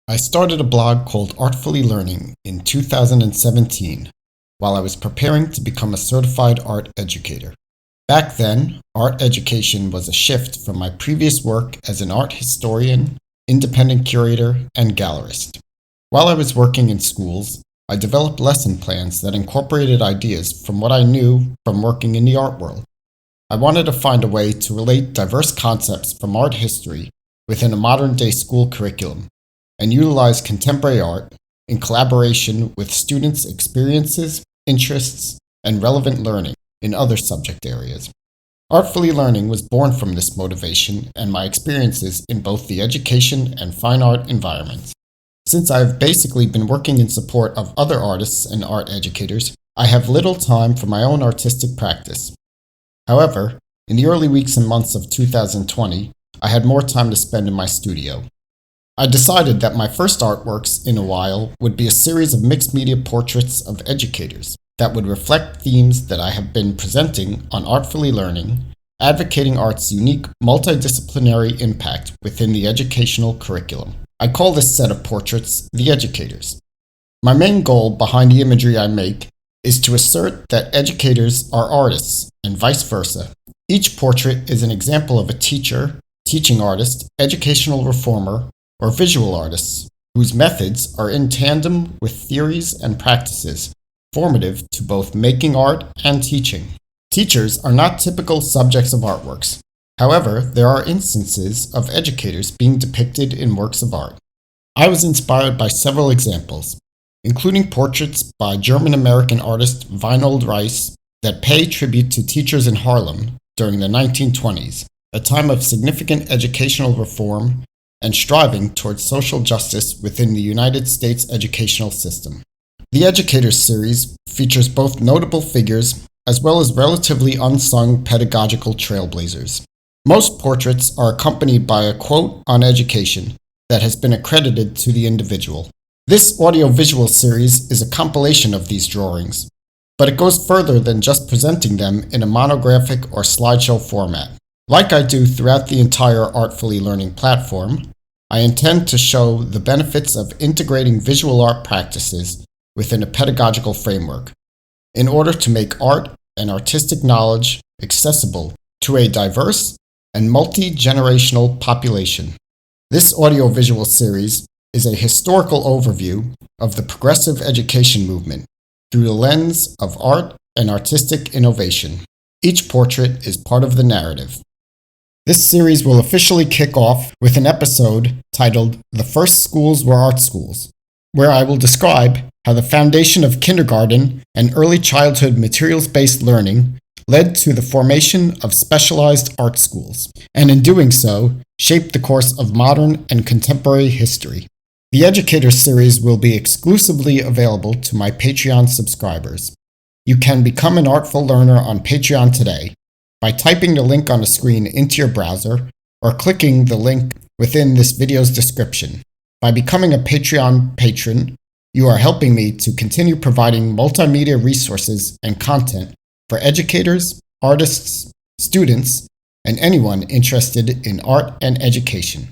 I started a blog called Artfully Learning in 2017 while I was preparing to become a certified art educator. Back then, art education was a shift from my previous work as an art historian, independent curator, and gallerist. While I was working in schools, I developed lesson plans that incorporated ideas from what I knew from working in the art world. I wanted to find a way to relate diverse concepts from art history within a modern-day school curriculum and utilize contemporary art in collaboration with students' experiences, interests, and relevant learning in other subject areas. Artfully Learning was born from this motivation and my experiences in both the education and fine art environments. Since I have basically been working in support of other artists and art educators, I have little time for my own artistic practice. However, in the early weeks and months of 2020, I had more time to spend in my studio. I decided that my first artworks in a while would be a series of mixed media portraits of educators that would reflect themes that I have been presenting on Artfully Learning, advocating art's unique multidisciplinary impact within the educational curriculum. I call this set of portraits The Educators. My main goal behind the imagery I make is to assert that educators are artists and vice versa. Each portrait is an example of a teacher, teaching artist, educational reformer, or visual artists whose methods are in tandem with theories and practices formative to both making art and teaching. Teachers are not typical subjects of artworks. However, there are instances of educators being depicted in works of art. I was inspired by several examples, including portraits by German-American artist Weinhold Reiss that pay tribute to teachers in Harlem during the 1920s, a time of significant educational reform and striving towards social justice within the United States educational system. The Educators series features both notable figures as well as relatively unsung pedagogical trailblazers. Most portraits are accompanied by a quote on education that has been accredited to the individual. This audiovisual series is a compilation of these drawings, but it goes further than just presenting them in a monographic or slideshow format. Like I do throughout the entire Artfully Learning platform, I intend to show the benefits of integrating visual art practices within a pedagogical framework in order to make art and artistic knowledge accessible to a diverse and multi-generational population. This audiovisual series is a historical overview of the progressive education movement through the lens of art and artistic innovation. Each portrait is part of the narrative. This series will officially kick off with an episode titled The First Schools Were Art Schools, where I will describe how the foundation of kindergarten and early childhood materials-based learning led to the formation of specialized art schools, and in doing so, shaped the course of modern and contemporary history. The Educators series will be exclusively available to my Patreon subscribers. You can become an Artful Learner on Patreon today by typing the link on the screen into your browser or clicking the link within this video's description. By becoming a Patreon patron, you are helping me to continue providing multimedia resources and content for educators, artists, students, and anyone interested in art and education.